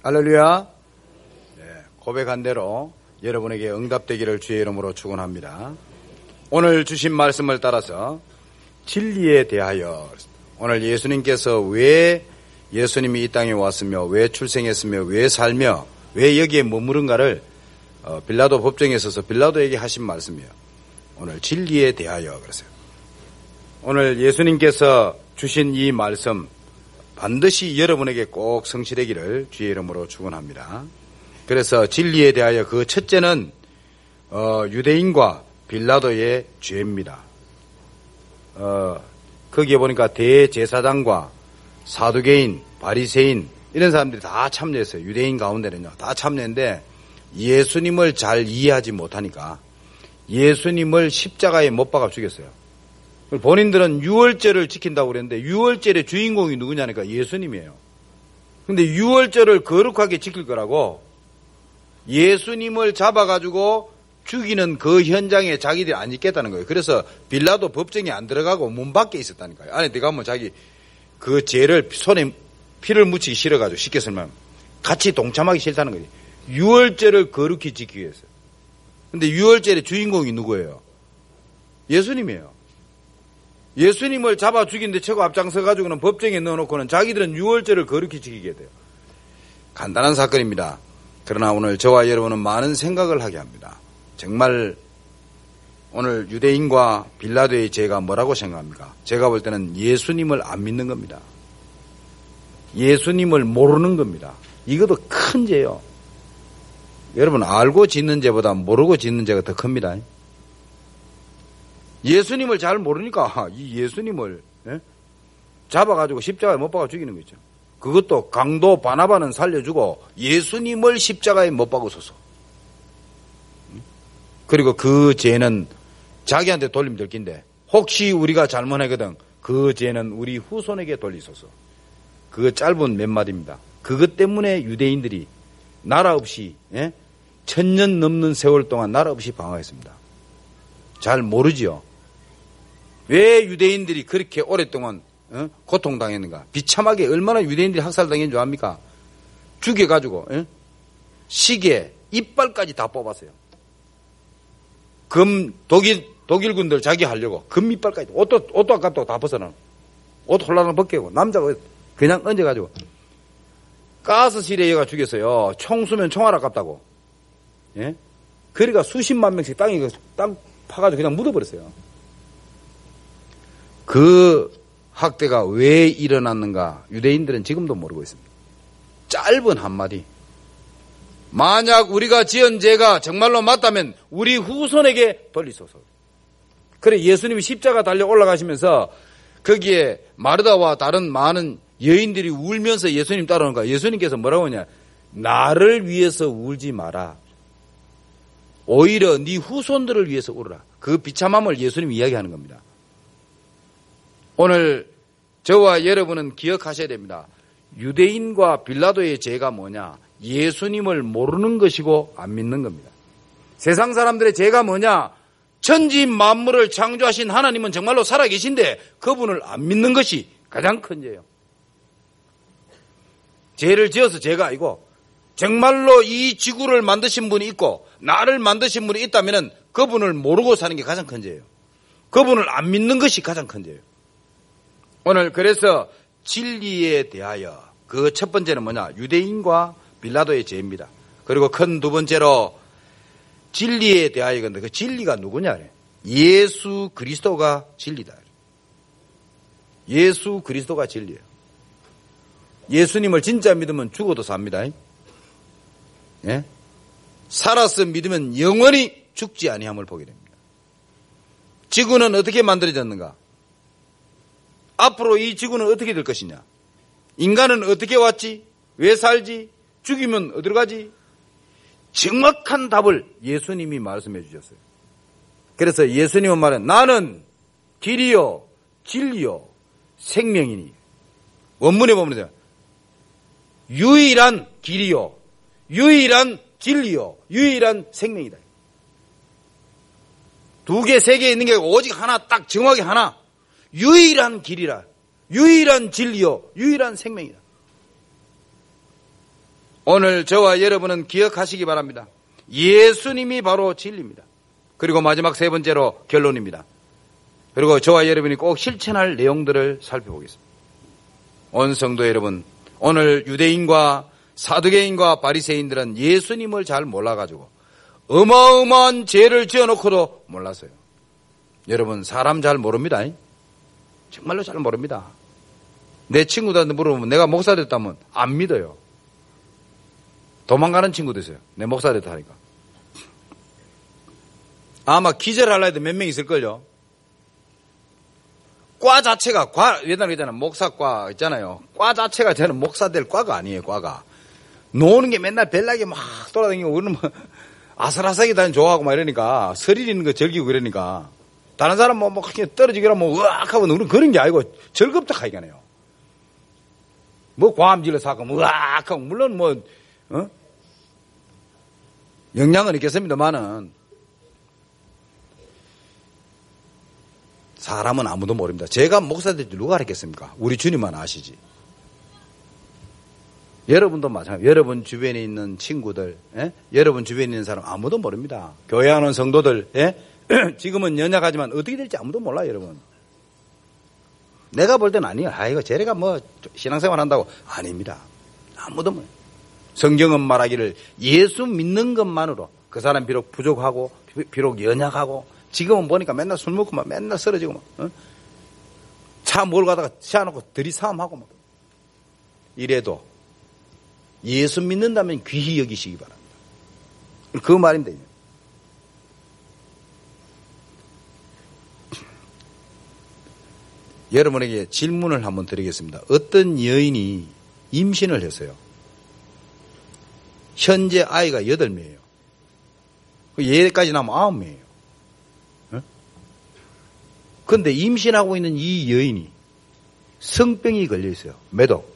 할렐루야. 고백한 대로 여러분에게 응답되기를 주의 이름으로 축원합니다. 오늘 주신 말씀을 따라서 진리에 대하여, 오늘 예수님께서 왜 예수님이 이 땅에 왔으며 왜 출생했으며 왜 살며 왜 여기에 머무른가를 빌라도 법정에 서서 빌라도에게 하신 말씀이에요. 오늘 진리에 대하여 그러세요. 오늘 예수님께서 주신 이 말씀 반드시 여러분에게 꼭 성취되기를 주의 이름으로 축원합니다. 그래서 진리에 대하여 그 첫째는 유대인과 빌라도의 죄입니다. 거기에 보니까 대제사장과 사두개인, 바리새인 이런 사람들이 다 참여했어요. 유대인 가운데는요. 다 참여했는데 예수님을 잘 이해하지 못하니까 예수님을 십자가에 못 박아 죽였어요. 본인들은 유월절을 지킨다고 그랬는데 유월절의 주인공이 누구냐니까 예수님이에요. 근데 유월절을 거룩하게 지킬 거라고 예수님을 잡아가지고 죽이는 그 현장에 자기들이 안 있겠다는 거예요. 그래서 빌라도 법정에 안 들어가고 문 밖에 있었다니까요. 안에 들어가면 자기 그 죄를 손에 피를 묻히기 싫어가지고 쉽게 설명하면 같이 동참하기 싫다는 거지. 유월절을 거룩히 지키기 위해서. 근데 유월절의 주인공이 누구예요? 예수님이에요. 예수님을 잡아 죽이는데 최고 앞장서가지고는 법정에 넣어놓고는 자기들은 유월절을 거룩히 지키게 돼요. 간단한 사건입니다. 그러나 오늘 저와 여러분은 많은 생각을 하게 합니다. 정말 오늘 유대인과 빌라도의 죄가 뭐라고 생각합니까? 제가 볼 때는 예수님을 안 믿는 겁니다. 예수님을 모르는 겁니다. 이것도 큰 죄예요. 여러분 알고 짓는 죄보다 모르고 짓는 죄가 더 큽니다. 예수님을 잘 모르니까 이 예수님을 잡아가지고 십자가에 못 박아 죽이는 거죠. 그것도 강도 바나바는 살려주고 예수님을 십자가에 못 박으소서. 그리고 그 죄는 자기한테 돌리면 될 긴데 혹시 우리가 잘못하거든 그 죄는 우리 후손에게 돌리소서. 그 짧은 몇 마디입니다. 그것 때문에 유대인들이 나라 없이 1000년 넘는 세월 동안 나라 없이 방황했습니다. 잘 모르지요. 왜 유대인들이 그렇게 오랫동안 고통당했는가? 비참하게 얼마나 유대인들이 학살당했는 줄 압니까? 죽여가지고 시계 이빨까지 다 뽑았어요. 독일군들 자기 하려고 금 이빨까지 옷도 아깝다고 다 벗어나. 옷 홀라당 벗기고 남자가 그냥 얹어가지고 가스실에 얘가 죽였어요. 총 쏘면 총알 아깝다고. 그러니까 수십만 명씩 땅 파가지고 그냥 묻어버렸어요. 그 학대가 왜 일어났는가 유대인들은 지금도 모르고 있습니다. 짧은 한마디. 만약 우리가 지은 죄가 정말로 맞다면 우리 후손에게 돌리소서. 그래 예수님이 십자가 달려 올라가시면서 거기에 마르다와 다른 많은 여인들이 울면서 예수님 따라오는 거야. 예수님께서 뭐라고 하냐. 나를 위해서 울지 마라. 오히려 네 후손들을 위해서 울어라. 그 비참함을 예수님이 이야기하는 겁니다. 오늘 저와 여러분은 기억하셔야 됩니다. 유대인과 빌라도의 죄가 뭐냐? 예수님을 모르는 것이고 안 믿는 겁니다. 세상 사람들의 죄가 뭐냐? 천지 만물을 창조하신 하나님은 정말로 살아계신데 그분을 안 믿는 것이 가장 큰 죄예요. 죄를 지어서 죄가 아니고 정말로 이 지구를 만드신 분이 있고 나를 만드신 분이 있다면 그분을 모르고 사는 게 가장 큰 죄예요. 그분을 안 믿는 것이 가장 큰 죄예요. 오늘 그래서 진리에 대하여 그 첫 번째는 뭐냐? 유대인과 빌라도의 죄입니다. 그리고 큰 두 번째로 진리에 대하여 근데 그 진리가 누구냐? 예수 그리스도가 진리다. 예수 그리스도가 진리예요. 예수님을 진짜 믿으면 죽어도 삽니다. 예? 살아서 믿으면 영원히 죽지 아니함을 보게 됩니다. 지구는 어떻게 만들어졌는가? 앞으로 이 지구는 어떻게 될 것이냐? 인간은 어떻게 왔지? 왜 살지? 죽이면 어디로 가지? 정확한 답을 예수님이 말씀해 주셨어요. 그래서 예수님은 말은 나는 길이요 진리요 생명이니. 원문에 보면 유일한 길이요 유일한 진리요 유일한 생명이다. 두 개, 세 개 있는 게 오직 하나, 딱 정확히 하나. 유일한 길이라, 유일한 진리요, 유일한 생명이다. 오늘 저와 여러분은 기억하시기 바랍니다. 예수님이 바로 진리입니다. 그리고 마지막 세 번째로 결론입니다. 그리고 저와 여러분이 꼭 실천할 내용들을 살펴보겠습니다. 온 성도 여러분, 오늘 유대인과 사두개인과 바리새인들은 예수님을 잘 몰라가지고 어마어마한 죄를 지어놓고도 몰랐어요. 여러분, 사람 잘 모릅니다. 정말로 잘 모릅니다. 내 친구들한테 물어보면 내가 목사 됐다면 안 믿어요. 도망가는 친구도 있어요. 내 목사 됐다 하니까. 아마 기절하려 해도 몇 명 있을걸요. 과 자체가, 옛날에 있잖아요. 목사과 있잖아요. 과 자체가 저는 목사 될 과가 아니에요, 과가. 노는 게 맨날 벨나게 막 돌아다니고, 우리는 뭐, 아슬아슬하게 다니는 좋아하고 막 이러니까, 스릴 있는 거 즐기고 그러니까, 다른 사람 뭐, 그냥 떨어지기라 뭐, 으악 하고, 우리는 그런 게 아니고, 즐겁다 하니까요. 뭐, 과암질러 사고, 으악 하고, 물론 뭐, 영향은 있겠습니다만은, 사람은 아무도 모릅니다. 제가 목사 될지 누가 알았겠습니까? 우리 주님만 아시지. 여러분도 마찬가지예요. 여러분 주변에 있는 친구들, 여러분 주변에 있는 사람 아무도 모릅니다. 교회 하는 성도들, 지금은 연약하지만 어떻게 될지 아무도 몰라요, 여러분. 내가 볼 때는 아니에요. 이거 쟤네가 뭐 신앙생활 한다고. 아닙니다. 아무도 몰라요. 성경은 말하기를 예수 믿는 것만으로 그 사람 비록 부족하고 비록 연약하고 지금은 보니까 맨날 술 먹고 막 맨날 쓰러지고 막, 차 몰고 가다가 세워놓고 들이싸움하고 막. 이래도 예수 믿는다면 귀히 여기시기 바랍니다. 그 말인데. 여러분에게 질문을 한번 드리겠습니다. 어떤 여인이 임신을 했어요. 현재 아이가 8명이에요. 얘까지 나면 9명이에요. 그런데 임신하고 있는 이 여인이 성병이 걸려 있어요. 매독.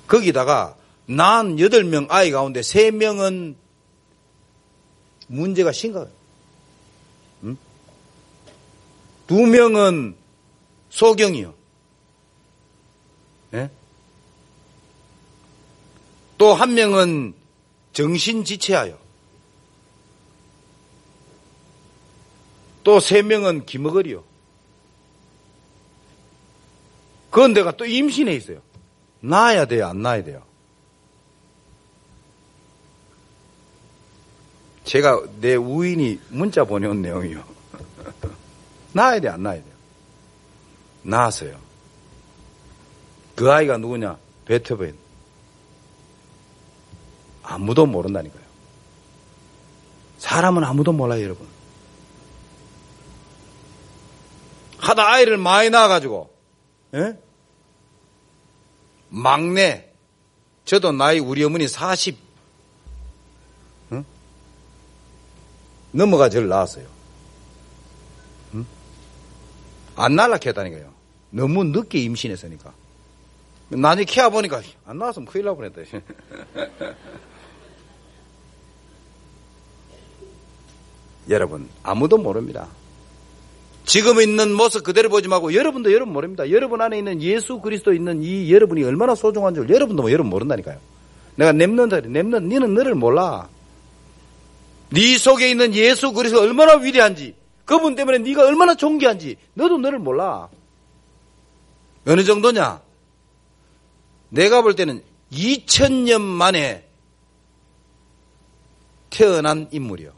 거기다가 낳은 8명 아이 가운데 3명은 문제가 심각해요. 2명은 소경이요. 또 1명은 정신지체하여. 또 3명은 기머거리요. 그런데가 또 임신해 있어요. 낳아야 돼요, 안 낳아야 돼요? 제가 내 우인이 문자 보내온 내용이요. 낳아야 돼, 안 낳아야 돼요? 낳았어요. 그 아이가 누구냐? 베토벤. 아무도 모른다니까요. 사람은 아무도 몰라요, 여러분. 하다 아이를 많이 낳아가지고, 막내, 저도 나이 우리 어머니 40, 넘어가 저를 낳았어요. 안 날라게 했다니까요. 너무 늦게 임신했으니까. 나중에 키워보니까 안 나왔으면 큰일 날 뻔했다. 여러분, 아무도 모릅니다. 지금 있는 모습 그대로 보지 말고 여러분도 여러분 모릅니다. 여러분 안에 있는 예수 그리스도 있는 이 여러분이 얼마나 소중한 줄 여러분도 여러분 모른다니까요. 내가 니는 너를 몰라. 네 속에 있는 예수 그리스도가 얼마나 위대한지, 그분 때문에 네가 얼마나 존귀한지 너도 너를 몰라. 어느 정도냐? 내가 볼 때는 2000년 만에 태어난 인물이요.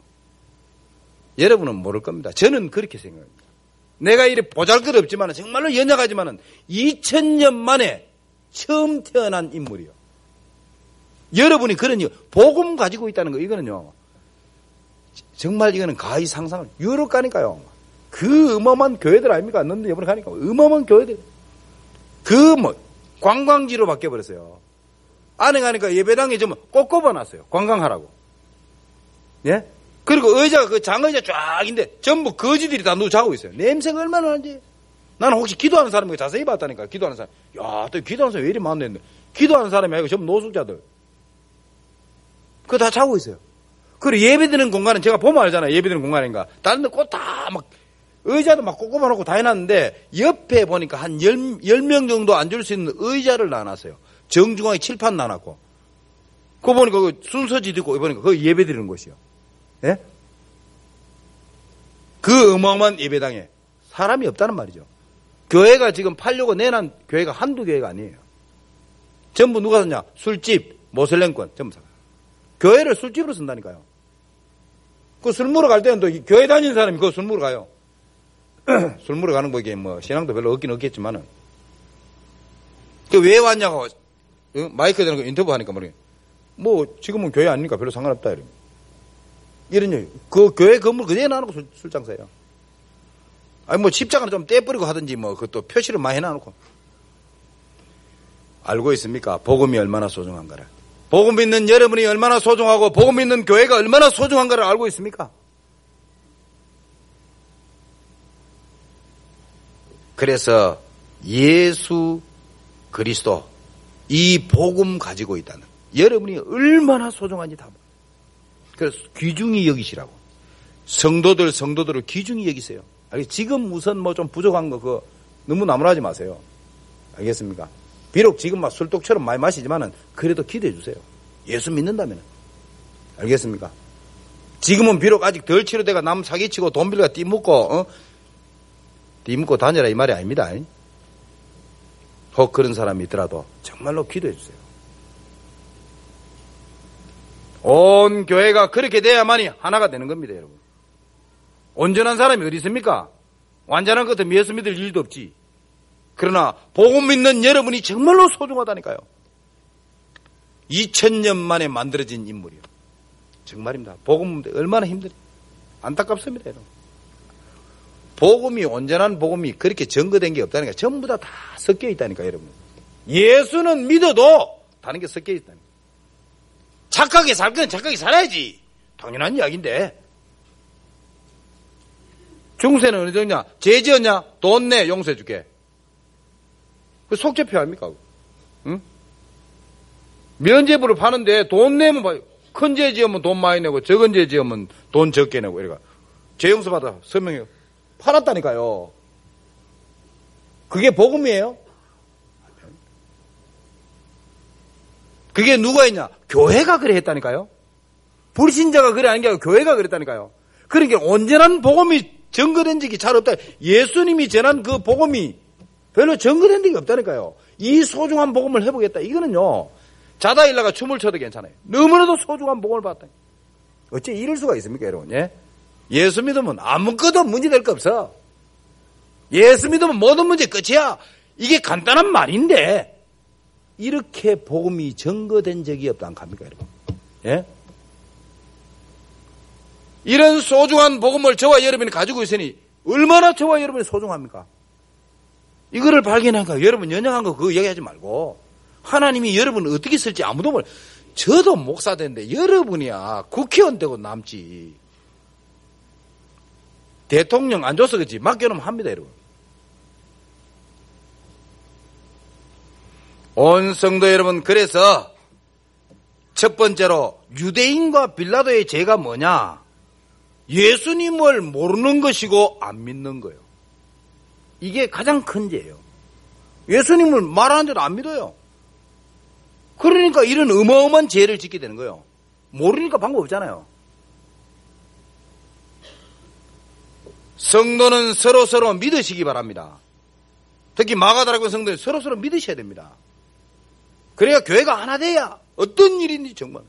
여러분은 모를 겁니다. 저는 그렇게 생각합니다. 내가 이래 보잘것없지만 정말로 연약하지만 2000년 만에 처음 태어난 인물이요. 여러분이 그런 복음 가지고 있다는 거, 이거는요, 정말 이거는 가히 상상을, 유럽 가니까요, 그 어마어마한 교회들 아닙니까? 런던 여번에 가니까 어마어마한 교회들, 관광지로 바뀌어버렸어요. 안에 가니까 예배당에 좀 꼭 꼽아놨어요. 관광하라고. 예? 그리고 의자가 그 장의자 쫙인데 전부 거지들이 다 누워 자고 있어요. 냄새가 얼마나 나는지. 나는 혹시 기도하는 사람이 자세히 봤다니까. 기도하는 사람. 야, 또 기도하는 사람이 왜 이리 많네. 기도하는 사람이 아니고 전부 노숙자들. 그거 다 자고 있어요. 그리고 예배드리는 공간은 제가 보면 알잖아요. 예배드리는 공간인가. 다른 데 꽃 다 막, 의자도 막 꼽아놓고 다 해놨는데, 옆에 보니까 한 10명 정도 앉을 수 있는 의자를 놔놨어요. 정중하게 칠판 놔놨고, 그거 보니까 그 순서지 듣고 보니까 그 예배 드리는 곳이요. 예? 그 어마어마한 예배당에 사람이 없다는 말이죠. 교회가 지금 팔려고 내놓은 교회가 한두 교회가 아니에요. 전부 누가 썼냐? 술집, 모슬렘권, 전부 사. 교회를 술집으로 쓴다니까요. 그 술 먹으러 갈 때는 또 교회 다니는 사람이 그 술 먹으러 가요. 술 먹으러 가는 거 이게 뭐 신앙도 별로 없긴 없겠지만은. 그 왜 왔냐고 마이크 대는 거 인터뷰 하니까 뭐 지금은 교회 아니니까 별로 상관없다 이런 얘기. 그 교회 건물 그대로 놔놓고 술장사예요. 아니 뭐 십자가는 좀 떼버리고 하든지 뭐 그것도 표시를 많이 해놔놓고. 알고 있습니까? 복음이 얼마나 소중한가를. 복음 믿는 여러분이 얼마나 소중하고 복음 믿는 교회가 얼마나 소중한가를 알고 있습니까? 그래서 예수 그리스도 이 복음 가지고 있다는 여러분이 얼마나 소중한지 다. 그래서 귀중히 여기시라고. 성도들을 귀중히 여기세요. 지금 우선 뭐 좀 부족한 거 그거 너무 나무라지 마세요. 알겠습니까? 비록 지금 막 술독처럼 많이 마시지만은 그래도 기도해 주세요. 예수 믿는다면. 알겠습니까? 지금은 비록 아직 덜 치료돼가 남 사기치고 돈 빌려가 띠묻고 띠묻고 다녀라 이 말이 아닙니다. 혹 그런 사람이 있더라도 정말로 기도해 주세요. 온 교회가 그렇게 돼야만이 하나가 되는 겁니다, 여러분. 온전한 사람이 어디 있습니까? 완전한 것 같으면 예수 믿을 일도 없지. 그러나 복음 믿는 여러분이 정말로 소중하다니까요. 2000년 만에 만들어진 인물이요. 정말입니다. 복음 얼마나 힘들어요. 안타깝습니다, 여러분. 복음이 온전한 복음이 그렇게 증거된 게 없다니까. 전부 다 섞여 있다니까, 여러분. 예수는 믿어도 다른 게 섞여 있다니까. 착하게 살 건 착하게 살아야지. 당연한 이야기인데. 중세는 어느 정도냐? 죄 지었냐? 돈 내, 용서해 줄게. 그 속죄표 아닙니까? 응? 면죄부를 파는데 돈 내면 봐요. 큰 죄 지으면 돈 많이 내고 적은 죄 지으면 돈 적게 내고 이래가. 죄 용서 받아 서명해. 팔았다니까요. 그게 복음이에요? 그게 누가 했냐? 교회가 그래 했다니까요. 불신자가 그래 하는 게 아니고 교회가 그랬다니까요. 그러니까 온전한 복음이 증거된 적이 잘 없다. 예수님이 전한 그 복음이 별로 증거된 적이 없다니까요. 이 소중한 복음을 해보겠다. 이거는요. 자다 일다가 춤을 춰도 괜찮아요. 너무나도 소중한 복음을 받다. 어째 이럴 수가 있습니까, 여러분? 예? 예수 믿으면 아무것도 문제될 거 없어. 예수 믿으면 모든 문제 끝이야. 이게 간단한 말인데 이렇게 복음이 증거된 적이 없다 안 갑니까, 여러분? 예? 이런 소중한 복음을 저와 여러분이 가지고 있으니 얼마나 저와 여러분이 소중합니까? 이거를 발견하니까 여러분 연약한 거 그거 얘기하지 말고 하나님이 여러분을 어떻게 쓸지 아무도 몰라. 저도 목사 되는데 여러분이야 국회의원 되고 남지. 대통령 안 줘서 그렇지 맡겨놓으면 합니다, 여러분. 온 성도 여러분, 그래서 첫 번째로 유대인과 빌라도의 죄가 뭐냐? 예수님을 모르는 것이고 안 믿는 거예요. 이게 가장 큰 죄예요. 예수님을 말하는데도 안 믿어요. 그러니까 이런 어마어마한 죄를 짓게 되는 거예요. 모르니까 방법 없잖아요. 성도는 서로서로 믿으시기 바랍니다. 특히 마가다락교 성도는 서로서로 믿으셔야 됩니다. 그래야 교회가 하나 돼야 어떤 일인지 정말.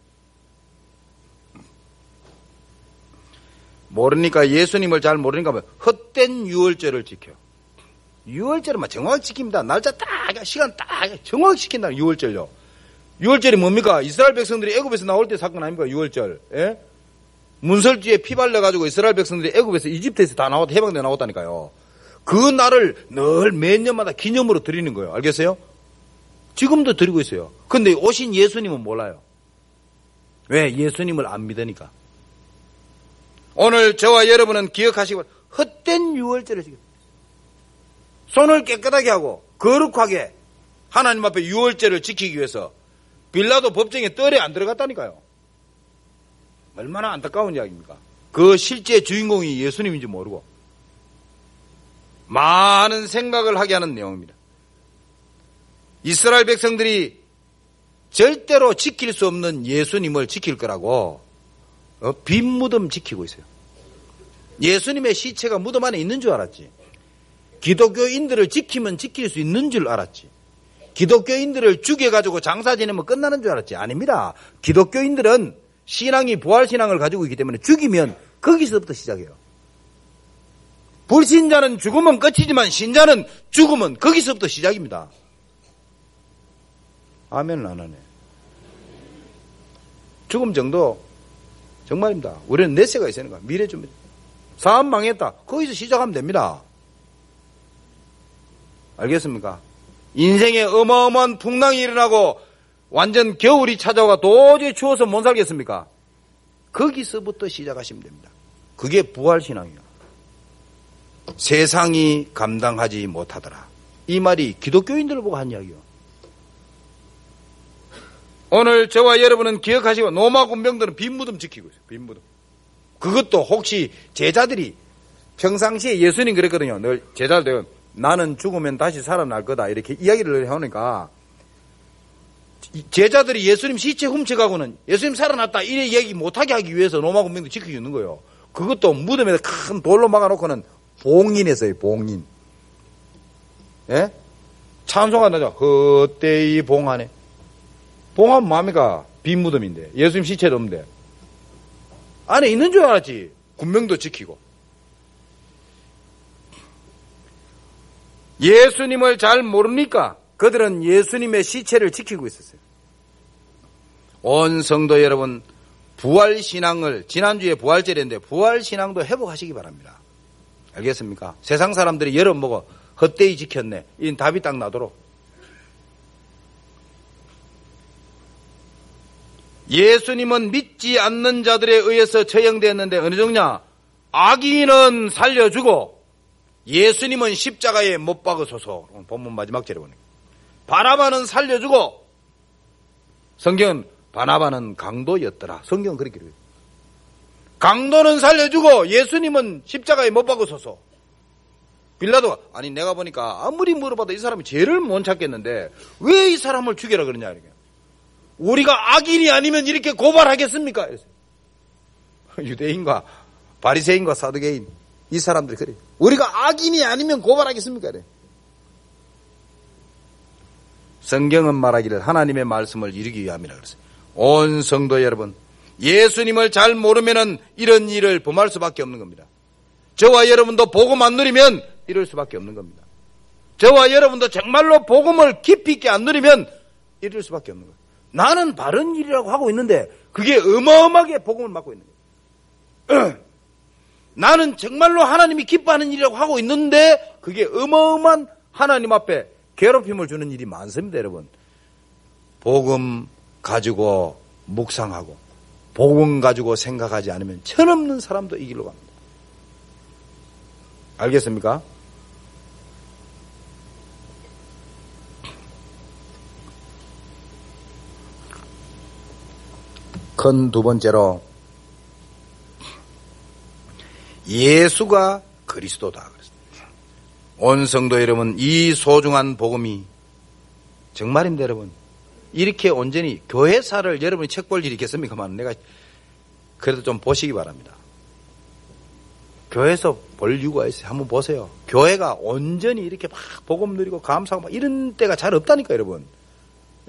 모르니까 예수님을 잘 모르니까 헛된 유월절을 지켜. 유월절은 정확히 지킵니다. 날짜 딱, 시간 딱 정확히 지킨다. 유월절요. 유월절이 뭡니까? 이스라엘 백성들이 애굽에서 나올 때 사건 아닙니까? 유월절. 예? 문설주에 피 발려가지고 이스라엘 백성들이 애굽에서 이집트에서 다 나왔다 해방돼 나왔다니까요. 그 날을 늘 몇 년마다 기념으로 드리는 거예요. 알겠어요? 지금도 드리고 있어요. 근데 오신 예수님은 몰라요. 왜? 예수님을 안 믿으니까. 오늘 저와 여러분은 기억하시고 헛된 유월절을 지금 손을 깨끗하게 하고 거룩하게 하나님 앞에 유월절을 지키기 위해서 빌라도 법정에 뜰에 안 들어갔다니까요. 얼마나 안타까운 이야기입니까? 그 실제 주인공이 예수님인지 모르고 많은 생각을 하게 하는 내용입니다. 이스라엘 백성들이 절대로 지킬 수 없는 예수님을 지킬 거라고 빈 무덤 지키고 있어요. 예수님의 시체가 무덤 안에 있는 줄 알았지. 기독교인들을 지키면 지킬 수 있는 줄 알았지. 기독교인들을 죽여가지고 장사 지내면 끝나는 줄 알았지. 아닙니다. 기독교인들은 신앙이 부활신앙을 가지고 있기 때문에 죽이면 거기서부터 시작해요. 불신자는 죽으면 끝이지만 신자는 죽으면 거기서부터 시작입니다. 아멘은 안 하네. 죽음 정도 정말입니다. 우리는 내세가 있어야 하는 거야. 미래 준비. 사업 망했다. 거기서 시작하면 됩니다. 알겠습니까? 인생에 어마어마한 풍랑이 일어나고 완전 겨울이 찾아와 도저히 추워서 못 살겠습니까? 거기서부터 시작하시면 됩니다. 그게 부활신앙이에요. 세상이 감당하지 못하더라. 이 말이 기독교인들을 보고 한 이야기예요. 오늘 저와 여러분은 기억하시고 로마 군병들은 빈 무덤 지키고 있어요. 빈 무덤. 그것도 혹시 제자들이 평상시에 예수님 그랬거든요. 늘 제자들 나는 죽으면 다시 살아날 거다 이렇게 이야기를 해오니까 제자들이 예수님 시체 훔쳐가고는 예수님 살아났다 이래 얘기 못하게 하기 위해서 로마 군병도 지키고 있는 거예요. 그것도 무덤에다 큰 돌로 막아놓고는 봉인했어요. 봉인. 예? 찬송가 나죠. 그때의 봉안에. 봉하면 뭡니까? 빈 무덤인데. 예수님 시체도 없는데. 안에 있는 줄 알았지. 군명도 지키고. 예수님을 잘 모릅니까? 그들은 예수님의 시체를 지키고 있었어요. 온 성도 여러분, 부활신앙을, 지난주에 부활절인데 부활신앙도 회복하시기 바랍니다. 알겠습니까? 세상 사람들이 여러분 보고 헛되이 지켰네. 이 답이 딱 나도록. 예수님은 믿지 않는 자들에 의해서 처형되었는데 어느 정도냐? 악인은 살려주고 예수님은 십자가에 못 박으소서. 본문 마지막 절에 보니까 바나바는 살려주고 성경은 바나바는 강도였더라. 성경은 그렇게 그래요. 강도는 살려주고 예수님은 십자가에 못 박으소서. 빌라도가 아니 내가 보니까 아무리 물어봐도 이 사람이 죄를 못 찾겠는데 왜 이 사람을 죽여라 그러냐 이렇게. 우리가 악인이 아니면 이렇게 고발하겠습니까? 유대인과 바리새인과 사두개인 이 사람들이 그래. 우리가 악인이 아니면 고발하겠습니까? 그래. 성경은 말하기를 하나님의 말씀을 이루기 위함이라 그랬어요. 온 성도 여러분, 예수님을 잘 모르면은 이런 일을 범할 수밖에 없는 겁니다. 저와 여러분도 복음 안 누리면 이럴 수밖에 없는 겁니다. 저와 여러분도 정말로 복음을 깊이 있게 안 누리면 이럴 수밖에 없는 거예요. 나는 바른 일이라고 하고 있는데 그게 어마어마하게 복음을 맡고 있는 거예요. 나는 정말로 하나님이 기뻐하는 일이라고 하고 있는데 그게 어마어마한 하나님 앞에 괴롭힘을 주는 일이 많습니다. 여러분, 복음 가지고 묵상하고 복음 가지고 생각하지 않으면 천없는 사람도 이 길로 갑니다. 알겠습니까? 큰 두 번째로 예수가 그리스도다. 온 성도 여러분, 이 소중한 복음이 정말입니다. 여러분, 이렇게 온전히 교회사를 여러분이 책 볼 일이 있겠습니까만 내가 그래도 좀 보시기 바랍니다. 교회에서 볼 이유가 있어요. 한번 보세요. 교회가 온전히 이렇게 막 복음 누리고 감사하고 막 이런 때가 잘 없다니까 여러분.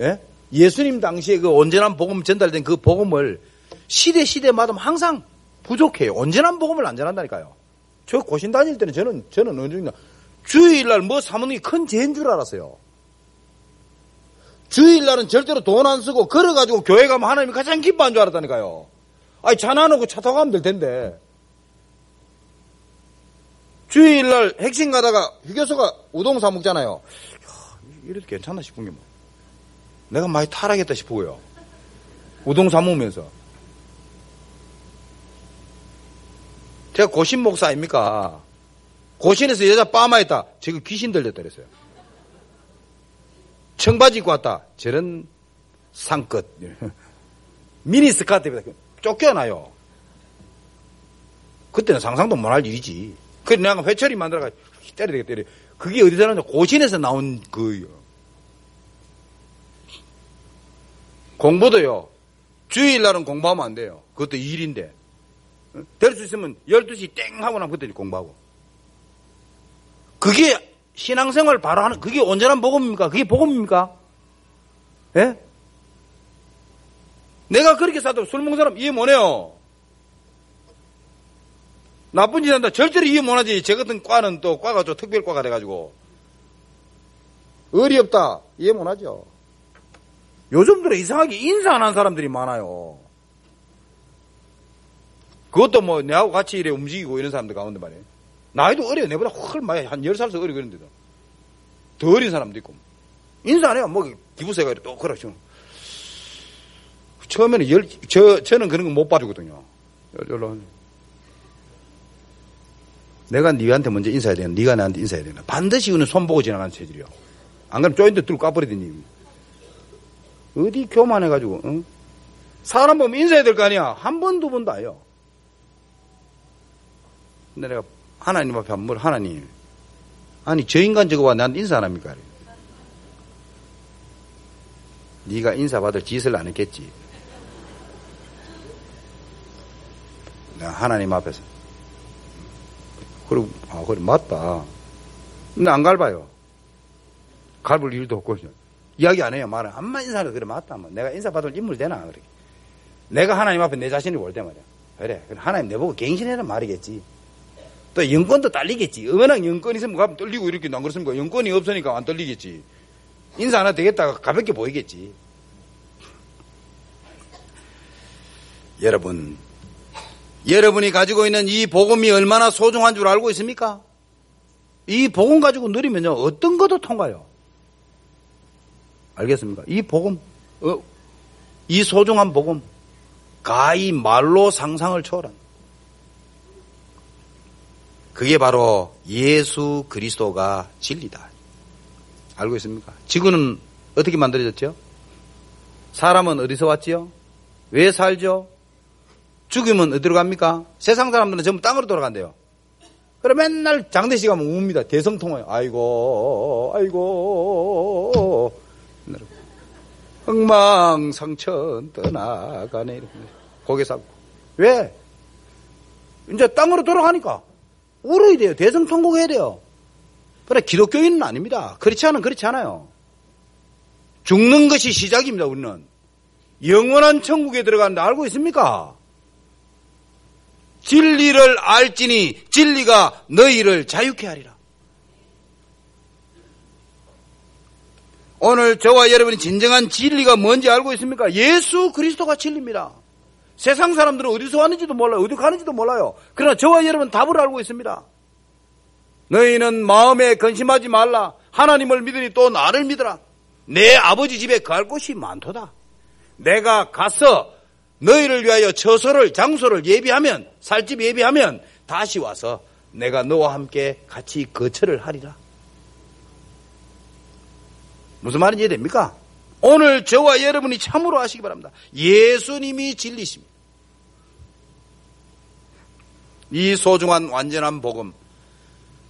예? 예수님 당시에 그 온전한 복음 전달된 그 복음을 시대마다 항상 부족해요. 온전한 복음을 안 전한다니까요. 저 고신 다닐 때는 저는 언제나 주일날 뭐 사모님이 큰 죄인 줄 알았어요. 주일날은 절대로 돈 안 쓰고 걸어가지고 교회 가면 하나님이 가장 기뻐한 줄 알았다니까요. 아니 차 안 오고 차 타고 가면 될 텐데. 주일날 핵심 가다가 휴게소가 우동 사 먹잖아요. 이래도 괜찮나 싶은 게 뭐. 내가 많이 타락했다 싶고요. 우동 사 먹으면서. 제가 고신 목사 아닙니까? 고신에서 여자 빠마했다. 제가 귀신 들렸다 그랬어요. 청바지 입고 왔다. 저런 상끝. 미니스커트 입고 쫓겨나요. 그때는 상상도 못할 일이지. 그래 내가 회초리 만들어가지고 때려. 그게 어디서 나오냐? 고신에서 나온 거예요. 공부도요. 주일날은 공부하면 안 돼요. 그것도 일인데. 될 수 있으면 12시 땡 하고 나면 그때 공부하고. 그게 신앙생활 바로 하는, 그게 온전한 복음입니까? 그게 복음입니까? 예? 내가 그렇게 살도 술 먹는 사람 이해 못해요. 나쁜 짓 한다. 절대로 이해 못하지. 제 같은 과는 또 과가 좀 특별과가 돼가지고. 의리 없다. 이해 못하죠. 요즘 들어 이상하게 인사 안 하는 사람들이 많아요. 그것도 뭐 내하고 같이 이래 움직이고 이런 사람들 가운데 말이에요. 나이도 어려요. 내보다 훨 많이 한 10살씩 어리고 그런데도. 더 어린 사람도 있고. 인사 안 해요. 뭐 기부세가 이래 또 그러죠. 처음에는 저는 그런 거 못 봐주거든요. 내가 니한테 먼저 인사해야 되나, 니가 나한테 인사해야 되나. 반드시 이거는 손 보고 지나가는 체질이요. 안 그러면 조인트 뚫고 까버리더니. 어디 교만해가지고, 응? 사람 보면 인사해야 될 거 아니야. 한 번, 두 번도 아니요. 근데 내가 하나님 앞에 한번 하나님, 아니 저 인간 저거 와 나한테 인사 안 합니까? 네가 인사받을 짓을 안 했겠지. 내가 하나님 앞에서 그리고 그래 맞다. 근데 안 갈봐요. 갈볼 일도 없고 이야기 안 해요. 말은 암만 인사를 그래 맞다. 뭐. 내가 인사받을 인물 되나 그렇게. 내가 하나님 앞에 내 자신을 볼 때 말이야. 그래 하나님 내보고 갱신해라 말이겠지. 또 영권도 딸리겠지. 워낙 영권이 있으면 가면 떨리고 이렇게 안 그렇습니까? 영권이 없으니까 안 떨리겠지. 인사 안 해도 되겠다가 가볍게 보이겠지. 여러분이 가지고 있는 이 복음이 얼마나 소중한 줄 알고 있습니까? 이 복음 가지고 누리면요 어떤 것도 통과요. 알겠습니까? 이 복음, 이 소중한 복음, 가히 말로 상상을 초월한. 그게 바로 예수 그리스도가 진리다. 알고 있습니까? 지구는 어떻게 만들어졌죠? 사람은 어디서 왔지요? 왜 살죠? 죽으면 어디로 갑니까? 세상 사람들은 전부 땅으로 돌아간대요. 그럼 맨날 장례식 가면 웁니다. 대성통화요. 아이고, 아이고, 흥망성천 떠나가네. 고개 sab고. 왜? 이제 땅으로 돌아가니까. 울어야 돼요. 대성통곡해야 돼요. 그래, 기독교인은 아닙니다. 크리스찬은 그렇지 않아요. 죽는 것이 시작입니다, 우리는. 영원한 천국에 들어가는데 알고 있습니까? 진리를 알지니 진리가 너희를 자유케 하리라. 오늘 저와 여러분이 진정한 진리가 뭔지 알고 있습니까? 예수 그리스도가 진리입니다. 세상 사람들은 어디서 왔는지도 몰라요. 어디 가는지도 몰라요. 그러나 저와 여러분 답을 알고 있습니다. 너희는 마음에 근심하지 말라. 하나님을 믿으니 또 나를 믿으라. 내 아버지 집에 갈 곳이 많도다. 내가 가서 너희를 위하여 처소를 장소를 예비하면 살집 예비하면 다시 와서 내가 너와 함께 같이 거처를 하리라. 무슨 말인지 이해됩니까? 오늘 저와 여러분이 참으로 아시기 바랍니다. 예수님이 진리십니다. 이 소중한 완전한 복음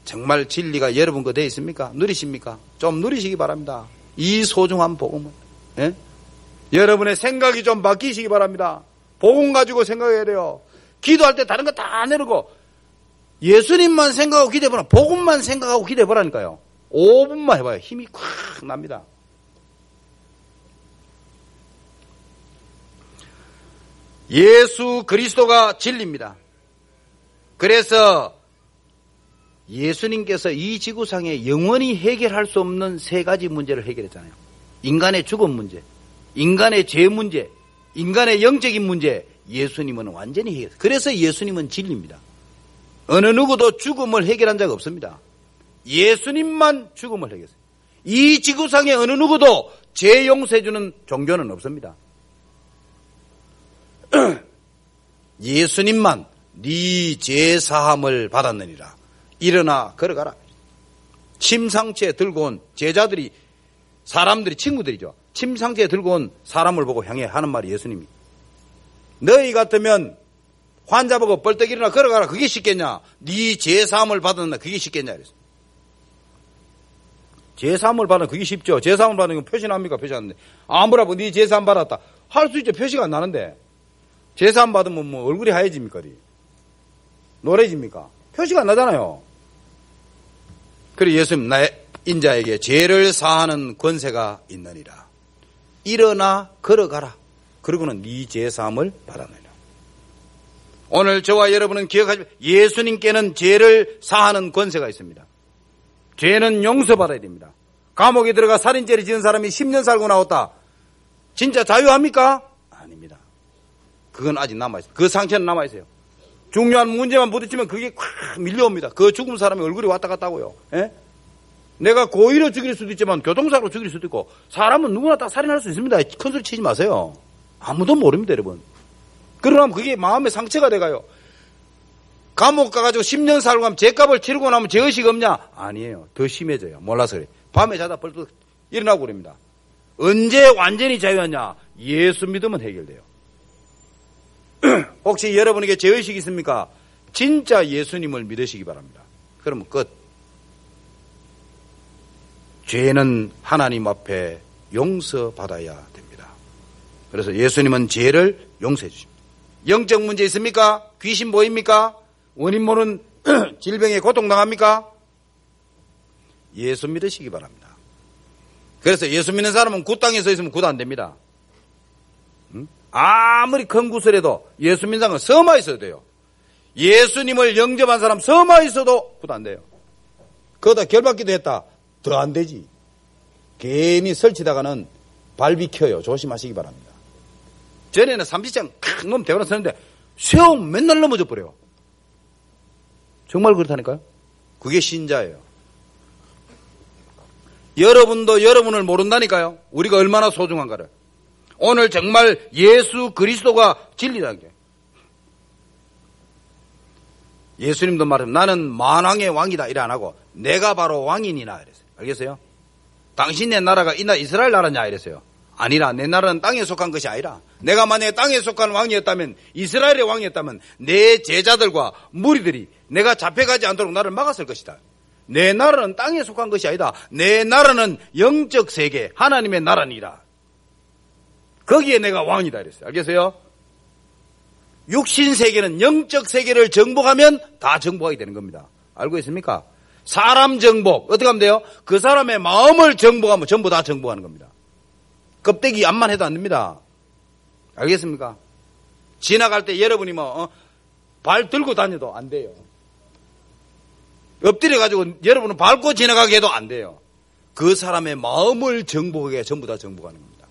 정말 진리가 여러분 거 되어 있습니까? 누리십니까? 좀 누리시기 바랍니다. 이 소중한 복음은. 예? 여러분의 생각이 좀 바뀌시기 바랍니다. 복음 가지고 생각해야 돼요. 기도할 때 다른 거 다 내놓고 예수님만 생각하고 기도해보라. 복음만 생각하고 기도해보라니까요. 5분만 해봐요. 힘이 콱 납니다. 예수 그리스도가 진리입니다. 그래서 예수님께서 이 지구상에 영원히 해결할 수 없는 세 가지 문제를 해결했잖아요. 인간의 죽음 문제, 인간의 죄 문제, 인간의 영적인 문제. 예수님은 완전히 해결했어요. 그래서 예수님은 진리입니다. 어느 누구도 죽음을 해결한 적 없습니다. 예수님만 죽음을 해결했어요. 이 지구상에 어느 누구도 죄 용서해주는 종교는 없습니다. 예수님만 네 죄 사함을 받았느니라. 일어나 걸어가라. 침상채 들고 온 제자들이, 사람들이, 친구들이죠. 침상채 들고 온 사람을 보고 향해 하는 말이 예수님이. 너희 같으면 환자 보고 벌떡 일어나 걸어가라. 그게 쉽겠냐? 네 죄 사함을 받았나? 그게 쉽겠냐? 그랬어요. 죄 사함을 받으면 그게 쉽죠. 죄 사함을 받는 건 표시납니까? 표시하는데. 아무라고 네 죄 사함 받았다. 할 수 있죠. 표시가 안 나는데. 제사 안 받으면 뭐 얼굴이 하얘집니까? 노래집니까? 표시가 안 나잖아요. 그래 예수님 나의 인자에게 죄를 사하는 권세가 있느니라. 일어나 걸어가라. 그러고는 네 죄사함을 받아내라. 오늘 저와 여러분은 기억하시면 예수님께는 죄를 사하는 권세가 있습니다. 죄는 용서받아야 됩니다. 감옥에 들어가 살인죄를 지은 사람이 10년 살고 나왔다. 진짜 자유합니까? 아닙니다. 그건 아직 남아있어요. 그 상처는 남아있어요. 중요한 문제만 부딪히면 그게 콱 밀려옵니다. 그 죽은 사람의 얼굴이 왔다 갔다 하고요. 예? 내가 고의로 죽일 수도 있지만 교통사고로 죽일 수도 있고 사람은 누구나 다 살인할 수 있습니다. 큰 소리 치지 마세요. 아무도 모릅니다, 여러분. 그러면 그게 마음의 상처가 돼가요. 감옥 가가지고 10년 살고 가면 죄값을 치르고 나면 죄의식 없냐? 아니에요. 더 심해져요. 몰라서 그래. 밤에 자다 벌떡 일어나고 그럽니다. 언제 완전히 자유하냐? 예수 믿으면 해결돼요. 혹시 여러분에게 죄의식이 있습니까? 진짜 예수님을 믿으시기 바랍니다. 그러면 끝. 죄는 하나님 앞에 용서받아야 됩니다. 그래서 예수님은 죄를 용서해 주십니다. 영적 문제 있습니까? 귀신 보입니까? 원인 모르는 질병에 고통당합니까? 예수 믿으시기 바랍니다. 그래서 예수 믿는 사람은 굿 땅에 서 있으면 굿 안 됩니다. 아무리 큰 구슬해도 예수 믿는 사람은 서마 있어야 돼요. 예수님을 영접한 사람 서마 있어도 굿 안 돼요. 그러다 결박기도 했다. 더 안 되지. 괜히 설치다가는 발 비켜요. 조심하시기 바랍니다. 전에는 삼지장 큰 놈 대거나 서는데 세움 맨날 넘어져 버려요. 정말 그렇다니까요. 그게 신자예요. 여러분도 여러분을 모른다니까요. 우리가 얼마나 소중한가를. 오늘 정말 예수 그리스도가 진리라는 게. 예수님도 말하면 나는 만왕의 왕이다 이래 안 하고 내가 바로 왕이니라 이랬어요. 알겠어요? 당신의 나라가 이스라엘 나라냐 이랬어요. 아니라 내 나라는 땅에 속한 것이 아니라 내가 만약에 땅에 속한 왕이었다면 이스라엘의 왕이었다면 내 제자들과 무리들이 내가 잡혀가지 않도록 나를 막았을 것이다. 내 나라는 땅에 속한 것이 아니다. 내 나라는 영적 세계 하나님의 나라니라. 거기에 내가 왕이다 이랬어요. 알겠어요? 육신 세계는 영적 세계를 정복하면 다 정복하게 되는 겁니다. 알고 있습니까? 사람 정복 어떻게 하면 돼요? 그 사람의 마음을 정복하면 전부 다 정복하는 겁니다. 껍데기 암만 해도 안 됩니다. 알겠습니까? 지나갈 때 여러분이 발 들고 다녀도 안 돼요. 엎드려 가지고 여러분은 밟고 지나가게 해도 안 돼요. 그 사람의 마음을 정복하게 전부 다 정복하는 겁니다.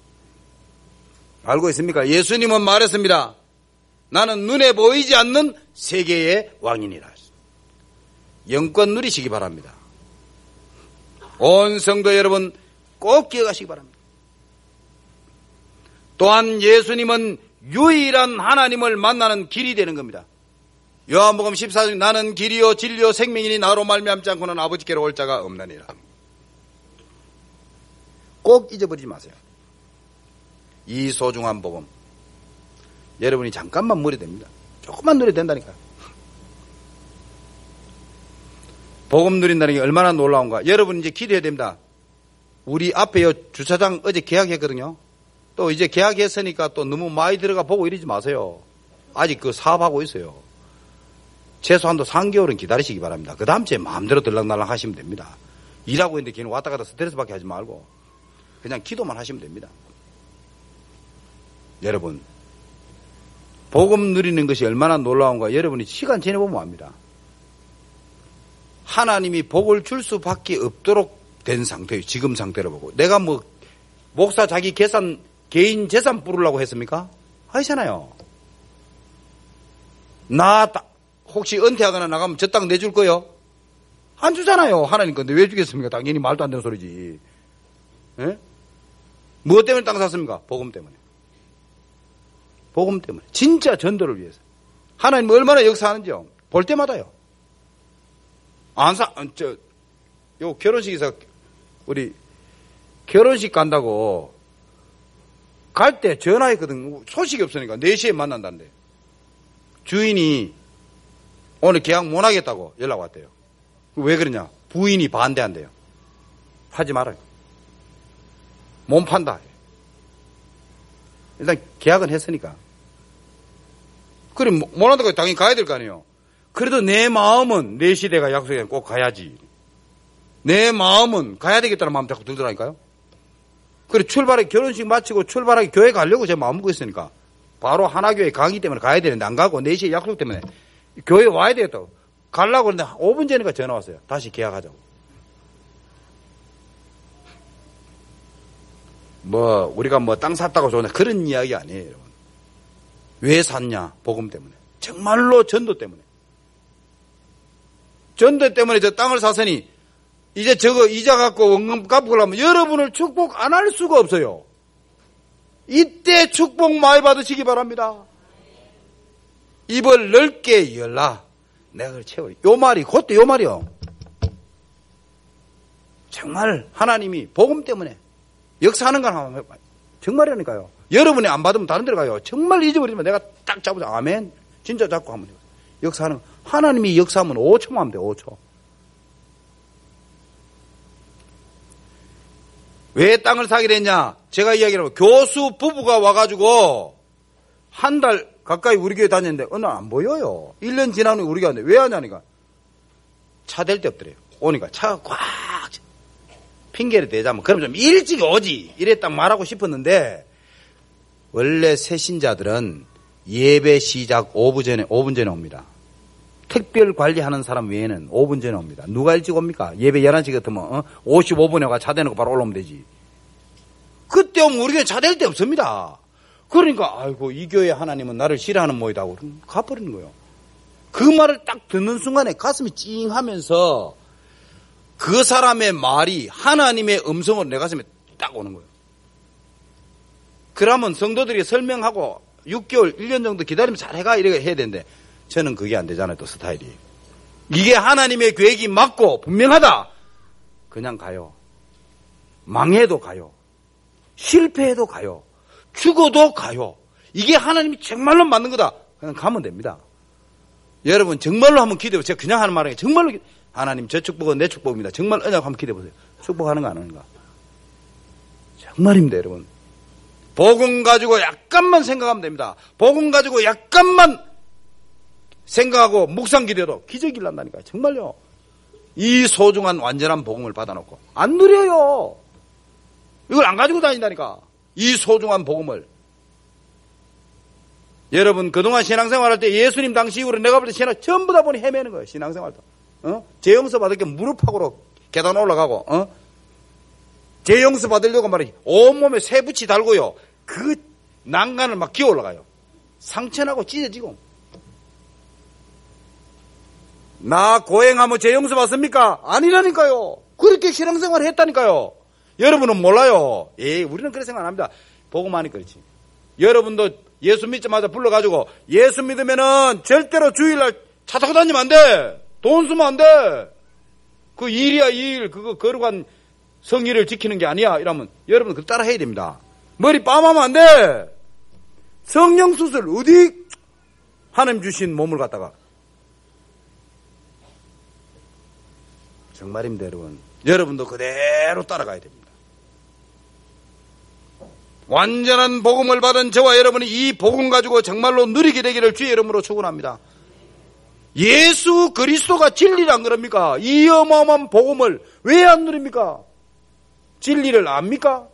알고 있습니까? 예수님은 말했습니다. 나는 눈에 보이지 않는 세계의 왕이니라. 영권 누리시기 바랍니다. 온 성도 여러분 꼭 기억하시기 바랍니다. 또한 예수님은 유일한 하나님을 만나는 길이 되는 겁니다. 요한복음 14장 나는 길이요 진리요 생명이니 나로 말미암지 않고는 아버지께로 올 자가 없나니라. 꼭 잊어버리지 마세요. 이 소중한 복음. 여러분이 잠깐만 누려도 됩니다. 조금만 누려도 된다니까요. 복음 누린다는 게 얼마나 놀라운가. 여러분 이제 기도해야 됩니다. 우리 앞에 주차장 어제 계약했거든요. 또 이제 계약했으니까 또 너무 많이 들어가 보고 이러지 마세요. 아직 그 사업하고 있어요. 최소한도 3개월은 기다리시기 바랍니다. 그 다음 주에 마음대로 들락날락 하시면 됩니다. 일하고 있는데 걔는 왔다 갔다 스트레스 받게 하지 말고 그냥 기도만 하시면 됩니다. 여러분 복음 누리는 것이 얼마나 놀라운가 여러분이 시간 지내보면 압니다. 하나님이 복을 줄 수밖에 없도록 된 상태예요. 지금 상태를 보고. 내가 목사 자기 개인 재산 부르려고 했습니까? 하시잖아요. 혹시 은퇴하거나 나가면 저 땅 내줄 거요? 안 주잖아요. 하나님 건데 왜 주겠습니까? 당연히 말도 안 되는 소리지. 예? 무엇 때문에 땅 샀습니까? 복음 때문에. 복음 때문에. 진짜 전도를 위해서. 하나님 얼마나 역사하는지요? 볼 때마다요. 요 결혼식에서 우리 결혼식 간다고 갈 때 전화했거든. 소식이 없으니까 4시에 만난다는데. 주인이 오늘 계약 못 하겠다고 연락 왔대요. 왜 그러냐? 부인이 반대한대요. 하지 말아요. 몸 판다. 일단 계약은 했으니까. 그래, 못한다고 당연히 가야 될 거 아니에요. 그래도 내 마음은 내 시대가 약속에 꼭 가야지. 내 마음은 가야 되겠다는 마음 자꾸 들더라니까요. 그래, 결혼식 마치고 출발하기 교회 가려고 제 마음 먹고 있으니까. 바로 하나교회 강의 때문에 가야 되는데 안 가고 4시에 약속 때문에 교회 와야 되겠다고. 가려고 그러는데 5분 전이니까 전화 왔어요. 다시 계약하자고. 우리가 땅 샀다고 좋은데 그런 이야기 아니에요, 여러분. 왜 샀냐? 복음 때문에. 정말로 전도 때문에. 전도 때문에 저 땅을 샀으니 이제 저거 이자 갖고 원금 갚고 그러면 여러분을 축복 안 할 수가 없어요. 이때 축복 많이 받으시기 바랍니다. 입을 넓게 열라. 내가 그걸 채우리. 요 말이, 그것도 요 말이요. 정말 하나님이 복음 때문에 역사하는 걸 한번 해봐요. 정말이라니까요. 여러분이 안 받으면 다른 데로 가요. 정말 잊어버리면 내가 딱 잡으자. 아멘. 진짜 잡고 하면 돼요. 역사하는 거. 하나님이 역사하면 5초만 하면 돼요. 5초. 왜 땅을 사게 됐냐? 제가 이야기하면 교수 부부가 와가지고 한 달 가까이 우리 교회 다녔는데 어느 날 안 보여요. 1년 지난 후에 우리 교회 왔는데 왜 하냐니까 차 댈 데 없더래요. 오니까 차가 꽉 핑계를 대자면 그럼 좀 일찍 오지 이래 딱 말하고 싶었는데 원래 새신자들은 예배 시작 5분 전에 옵니다. 특별 관리하는 사람 외에는 5분 전에 옵니다. 누가 일찍 옵니까? 예배 11시 같으면 55분에 가 차 대놓고 바로 올라오면 되지. 그때 오면 우리 교회 차 댈 데 없습니다. 그러니까 아이고 이 교회 하나님은 나를 싫어하는 모이다고 가버리는 거예요. 그 말을 딱 듣는 순간에 가슴이 찡하면서 그 사람의 말이 하나님의 음성으로 내 가슴에 딱 오는 거예요. 그러면 성도들이 설명하고 6개월, 1년 정도 기다리면 잘해가 이렇게 해야 되는데 저는 그게 안 되잖아요. 또 스타일이. 이게 하나님의 계획이 맞고 분명하다. 그냥 가요. 망해도 가요. 실패해도 가요. 죽어도 가요. 이게 하나님이 정말로 맞는 거다. 그냥 가면 됩니다. 여러분 정말로 한번 기대해보세요. 제가 그냥 하는 말은 정말로 하나님 저 축복은 내 축복입니다. 정말 언약 한번 기대해보세요. 축복하는 거 안 하는가. 정말입니다. 여러분. 복음 가지고 약간만 생각하면 됩니다. 복음 가지고 약간만 생각하고 묵상 기도해도 기적이 일어난다니까요. 정말요. 이 소중한 완전한 복음을 받아놓고 안 누려요. 이걸 안 가지고 다닌다니까. 이 소중한 복음을. 여러분 그동안 신앙생활 할 때 예수님 당시 이후로 내가 볼 때 신앙 전부 다 보니 헤매는 거예요. 신앙생활도. 재용서 받을 게 무릎팍으로 계단 올라가고 재용서 받으려고 말이지 온몸에 쇠붙이 달고요. 그 난간을 막 기어 올라가요. 상처나고 찢어지고. 나 고행하면 재용서 받습니까? 아니라니까요. 그렇게 신앙생활을 했다니까요. 여러분은 몰라요. 우리는 그렇게 생각 안 합니다. 복음하니까 그렇지. 여러분도 예수 믿자마자 불러가지고 예수 믿으면은 절대로 주일날 차 타고 다니면 안 돼. 돈 쓰면 안 돼. 그 일이야 일. 그거 거룩한 성의를 지키는 게 아니야. 이러면 여러분 그거 따라 해야 됩니다. 머리 빰하면 안 돼. 성령 수술 어디 하나님 주신 몸을 갖다가. 정말입니다 여러분. 여러분도 그대로 따라가야 됩니다. 완전한 복음을 받은 저와 여러분이 이 복음 가지고 정말로 누리게 되기를 주의 이름으로 축원합니다. 예수 그리스도가 진리란 그럽니까? 이 어마어마한 복음을 왜 안 누립니까? 진리를 압니까?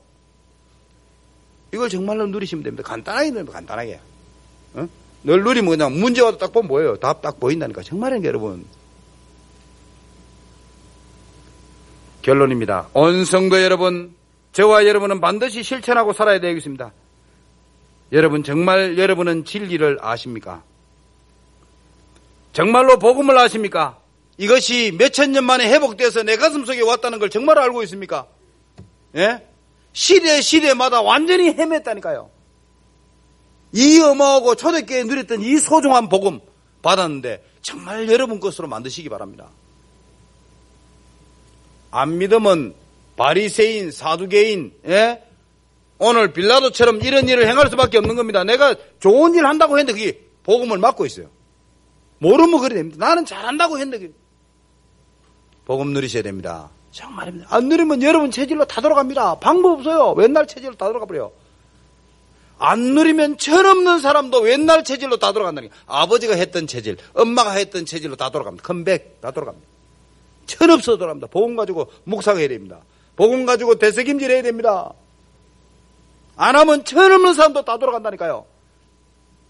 이걸 정말로 누리시면 됩니다. 간단하게 누리면 간단하게. 늘 누리면 그냥 문제 와도 딱 보면 뭐예요? 답 딱 보인다니까. 정말이에요 여러분. 결론입니다. 온 성도 여러분, 저와 여러분은 반드시 실천하고 살아야 되겠습니다. 여러분 정말 여러분은 진리를 아십니까? 정말로 복음을 아십니까? 이것이 몇천 년 만에 회복돼서 내 가슴속에 왔다는 걸 정말 알고 있습니까? 예? 시대마다 완전히 헤맸다니까요. 이 어마하고 초대교회에 누렸던 이 소중한 복음 받았는데 정말 여러분 것으로 만드시기 바랍니다. 안 믿으면 바리새인, 사두개인, 예? 오늘 빌라도처럼 이런 일을 행할 수밖에 없는 겁니다. 내가 좋은 일 한다고 했는데 그게 복음을 막고 있어요. 모르면 그래 됩니다. 나는 잘한다고 했는데 복음 누리셔야 됩니다. 정말입니다. 안 누리면 여러분 체질로 다 돌아갑니다. 방법 없어요. 맨날 체질로 다 돌아가 버려요. 안 누리면 철없는 사람도 옛날 체질로 다 돌아간다는 거예요. 아버지가 했던 체질, 엄마가 했던 체질로 다 돌아갑니다. 컴백 다 돌아갑니다. 철없어 돌아갑니다. 복음 가지고 묵상해야 됩니다. 복음 가지고 되새김질 해야 됩니다. 안 하면 철없는 사람도 다 돌아간다니까요.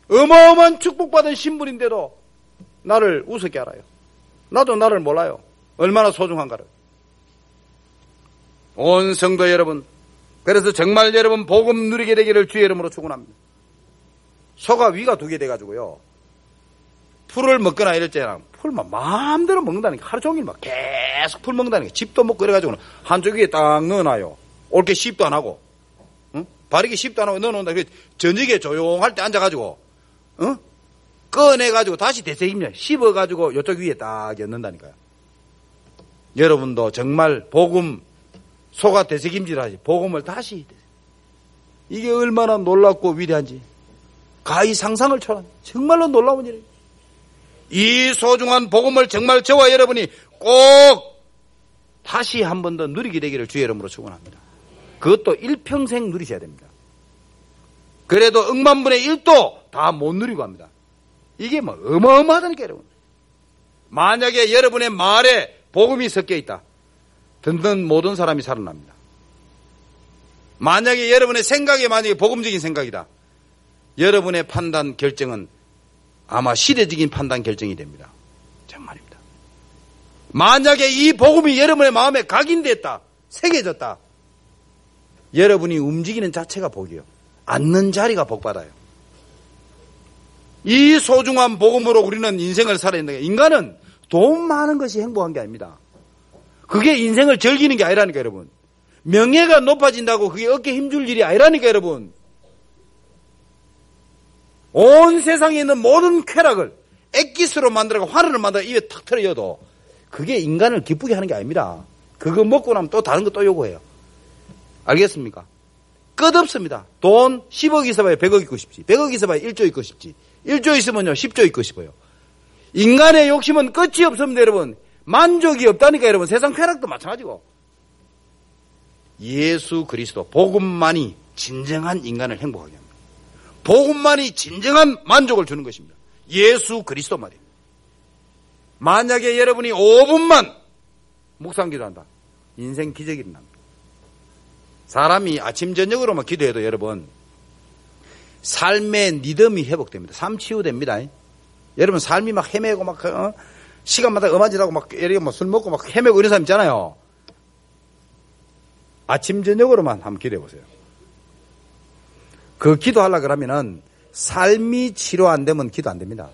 어마어마한 축복받은 신분인데도 나를 우습게 알아요. 나도 나를 몰라요. 얼마나 소중한가를. 온 성도 여러분, 그래서 정말 여러분 복음 누리게 되기를 주의 이름으로 축원합니다. 소가 위가 두 개 돼가지고요, 풀을 먹거나 이럴 때랑 풀만 마음대로 먹는다니까. 하루 종일 막 계속 풀 먹는다니까. 집도 먹고 이래가지고는 한쪽 위에 딱 넣어놔요. 옳게 씹도 안 하고, 응? 바르게 씹도 안 하고 넣어놓는다. 저녁에 조용할 때 앉아가지고, 응? 꺼내가지고 다시 되새김질 씹어가지고 이쪽 위에 딱 엮는다니까요. 여러분도 정말 복음, 소가 되새김질하지 복음을 다시, 이게 얼마나 놀랍고 위대한지 가히 상상을 초월한 정말로 놀라운 일이에요. 이 소중한 복음을 정말 저와 여러분이 꼭 다시 한 번 더 누리게 되기를 주의 이름으로 축원합니다. 그것도 일평생 누리셔야 됩니다. 그래도 억만분의 1도 다 못 누리고 합니다. 이게 뭐 어마어마하다니까 여러분. 만약에 여러분의 말에 복음이 섞여 있다, 듣는 모든 사람이 살아납니다. 만약에 여러분의 생각이 만약에 복음적인 생각이다, 여러분의 판단 결정은 아마 시대적인 판단 결정이 됩니다. 정말입니다. 만약에 이 복음이 여러분의 마음에 각인됐다, 새겨졌다, 여러분이 움직이는 자체가 복이요, 앉는 자리가 복받아요. 이 소중한 복음으로 우리는 인생을 살아야 된다. 인간은 돈 많은 것이 행복한 게 아닙니다. 그게 인생을 즐기는 게 아니라니까 여러분. 명예가 높아진다고 그게 어깨에 힘줄 일이 아니라니까 여러분. 온 세상에 있는 모든 쾌락을 액기스로 만들어가 화를 만들어 입에 탁 틀어여도 그게 인간을 기쁘게 하는 게 아닙니다. 그거 먹고 나면 또 다른 거 또 요구해요. 알겠습니까? 끝없습니다. 돈 10억 있어봐야 100억 있고 싶지, 100억 있어봐야 1조 있고 싶지, 1조 있으면요 10조 있고 싶어요. 인간의 욕심은 끝이 없습니다 여러분. 만족이 없다니까 여러분. 세상 쾌락도 마찬가지고. 예수 그리스도 복음만이 진정한 인간을 행복하게 합니다. 복음만이 진정한 만족을 주는 것입니다. 예수 그리스도 말이에요. 만약에 여러분이 5분만 묵상 기도한다, 인생 기적이 일어납니다. 사람이 아침 저녁으로만 기도해도 여러분 삶의 리듬이 회복됩니다. 삶 치유됩니다. 여러분 삶이 막 헤매고 막 시간마다 어마지라고 막 이렇게 뭐 술 먹고 막 헤매고 이런 사람 있잖아요. 아침 저녁으로만 한번 기도해 보세요. 그 기도하려고 그러면은 삶이 치료 안 되면 기도 안 됩니다.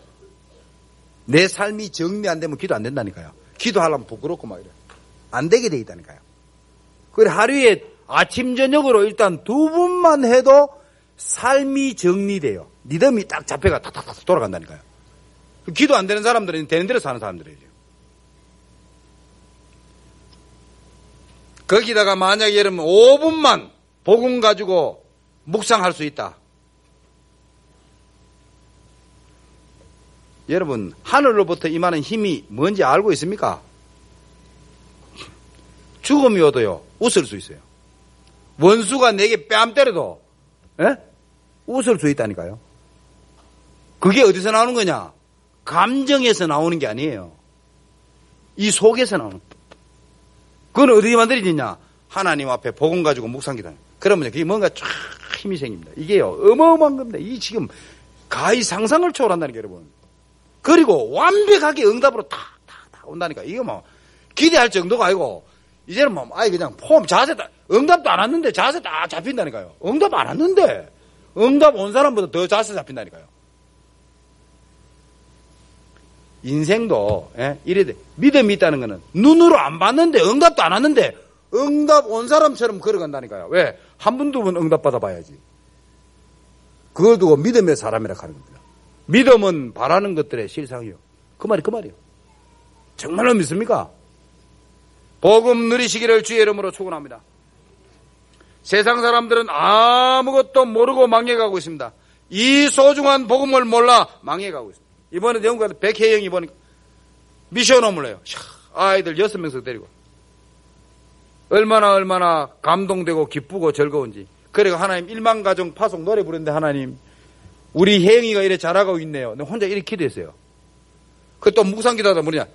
내 삶이 정리 안 되면 기도 안 된다니까요. 기도하려면 부끄럽고 막 이래. 안 되게 돼 있다니까요. 그래 하루에 아침 저녁으로 일단 2분만 해도 삶이 정리돼요. 리듬이 딱 잡혀가 탁탁탁 돌아간다니까요. 기도 안 되는 사람들은 되는 대로 사는 사람들이에요. 거기다가 만약에 여러분 5분만 복음 가지고 묵상할 수 있다. 여러분 하늘로부터 임하는 힘이 뭔지 알고 있습니까? 죽음이 오도요 웃을 수 있어요. 원수가 내게 뺨 때려도 웃을 수 있다니까요. 그게 어디서 나오는 거냐? 감정에서 나오는 게 아니에요. 이 속에서 나오는 거예요. 그건 어디에 만들어지냐? 하나님 앞에 복음 가지고 묵상기도 하는 거예요. 그러면 그게 뭔가 쫙 힘이 생깁니다. 이게요 어마어마한 겁니다. 이 지금 가히 상상을 초월한다는 게 여러분. 그리고 완벽하게 응답으로 탁 온다니까. 이거 뭐 기대할 정도가 아니고 이제는 뭐 아예 그냥 폼 자세 다 응답도 안 왔는데 자세 다 잡힌다니까요. 응답 안 왔는데 응답 온 사람보다 더 자세 잡힌다니까요. 인생도 이래 돼. 믿음이 있다는 거는 눈으로 안 봤는데 응답도 안 왔는데 응답 온 사람처럼 걸어간다니까요. 왜? 한 번, 2번 응답 받아봐야지. 그걸 두고 믿음의 사람이라 하는 겁니다. 믿음은 바라는 것들의 실상이요. 그 말이요. 정말로 믿습니까? 복음 누리시기를 주의 이름으로 축원합니다. 세상 사람들은 아무것도 모르고 망해가고 있습니다. 이 소중한 복음을 몰라 망해가고 있습니다. 이번에 영국 가서 백혜영이 보니까 미션홈을 해요. 아이들 6명씩 데리고. 얼마나 감동되고 기쁘고 즐거운지. 그래가 하나님 1만 가정 파송 노래 부르는데 하나님 우리 혜영이가 이래 잘하고 있네요. 내가 혼자 이렇게 기도했어요. 그 또 묵상 기도하다 뭐냐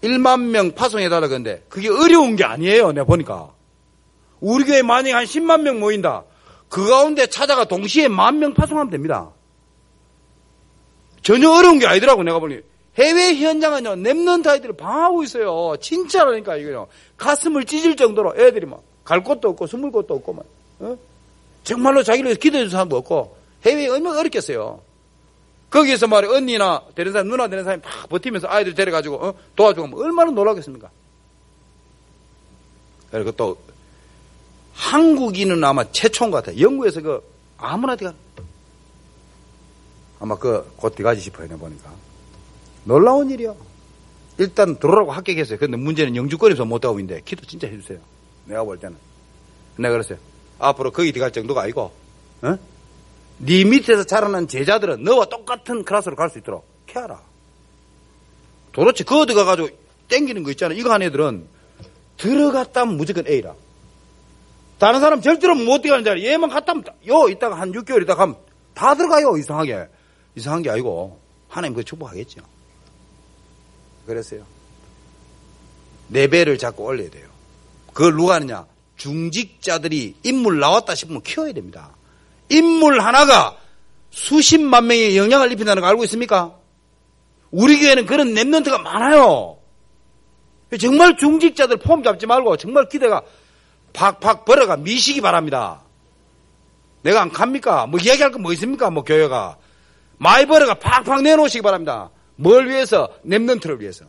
1만 명 파송해달라 그러는데 그게 어려운 게 아니에요. 내가 보니까 우리 교회 만약에 한 10만 명 모인다. 그 가운데 찾아가 동시에 10,000명 파송하면 됩니다. 전혀 어려운 게 아니더라고. 내가 보니 해외 현장은요 랩런트 아이들을 방하고 있어요. 진짜라니까 이거요. 가슴을 찢을 정도로 애들이 막 갈 곳도 없고 숨을 곳도 없고 막 정말로 자기를 위해서 기도해 주는 사람도 없고 해외에 얼마나 어렵겠어요. 거기에서 말이야 언니나 되는 사람 누나 되는 사람이 막 버티면서 아이들 데려가지고 도와주고 얼마나 놀라겠습니까. 그리고 또 한국인은 아마 최초인 것 같아요. 영국에서 그 아무나 어디가 아마 곧 들어가지 싶어요. 내가 보니까 놀라운 일이요. 일단 들어오라고 합격했어요. 근데 문제는 영주권에서 못 가고 있는데 기도 진짜 해주세요. 내가 볼 때는 내가 그랬어요. 앞으로 거기 들어갈 정도가 아니고 네 밑에서 자라난 제자들은 너와 똑같은 클래스로 갈 수 있도록 케어하라. 도대체 그거 들어가가지고 땡기는 거 있잖아. 이거 한 애들은 들어갔다면 무조건 A라. 다른 사람 절대로 못 들어가는 자리 얘만 갔다면 이따가 한 6개월 있다가 가면 다 들어가요. 이상한 게 아니고 하나님 그거 축복하겠죠. 그랬어요. 4배를 자꾸 올려야 돼요. 그걸 누가 하느냐? 중직자들이 인물 나왔다 싶으면 키워야 됩니다. 인물 하나가 수십만 명에 영향을 입힌다는 거 알고 있습니까? 우리 교회는 그런 랩런트가 많아요. 정말 중직자들 폼 잡지 말고 정말 기대가 팍팍 벌어가 미시기 바랍니다. 내가 안 갑니까? 뭐 이야기할 거 뭐 있습니까? 뭐 교회가 많이 벌어가 팍팍 내놓으시기 바랍니다. 뭘 위해서? 랩런트를 위해서.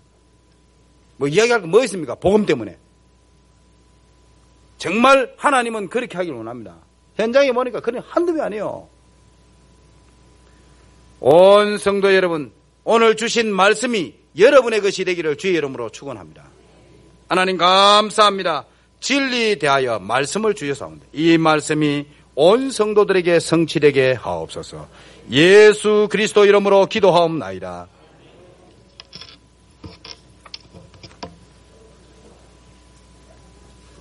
뭐 이야기할 거 뭐 있습니까? 복음 때문에. 정말 하나님은 그렇게 하기를 원합니다. 현장에 보니까 그냥 한두 명 아니에요. 온 성도 여러분, 오늘 주신 말씀이 여러분의 것이 되기를 주의 이름으로 축원합니다. 하나님 감사합니다. 진리 대하여 말씀을 주셔서옵니다. 이 말씀이 온 성도들에게 성취되게 하옵소서. 예수 그리스도 이름으로 기도하옵나이다.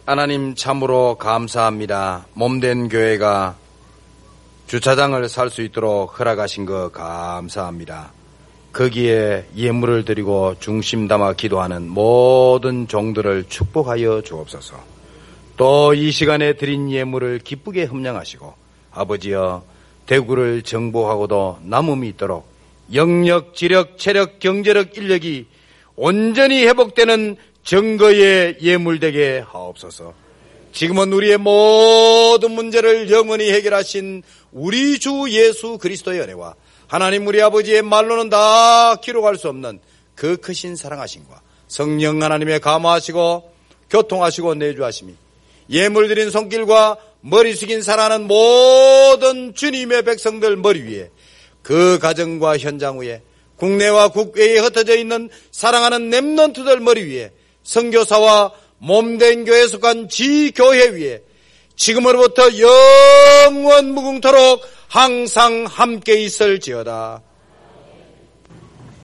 하나님 참으로 감사합니다. 몸된 교회가 주차장을 살 수 있도록 허락하신 거 감사합니다. 거기에 예물을 드리고 중심 담아 기도하는 모든 종들을 축복하여 주옵소서. 또 이 시간에 드린 예물을 기쁘게 흠량하시고 아버지여 대구를 정복하고도 남음이 있도록 영력, 지력, 체력, 경제력, 인력이 온전히 회복되는 증거의 예물되게 하옵소서. 지금은 우리의 모든 문제를 영원히 해결하신 우리 주 예수 그리스도의 은혜와 하나님 우리 아버지의 말로는 다 기록할 수 없는 그 크신 사랑하심과 성령 하나님의 감화하시고 교통하시고 내주하심이 예물 드린 손길과 머리 숙인 사랑하는 모든 주님의 백성들 머리 위에 그 가정과 현장 위에 국내와 국외에 흩어져 있는 사랑하는 랩런트들 머리 위에 선교사와 몸된 교회에 속한 지교회 위에 지금으로부터 영원 무궁토록 항상 함께 있을지어다.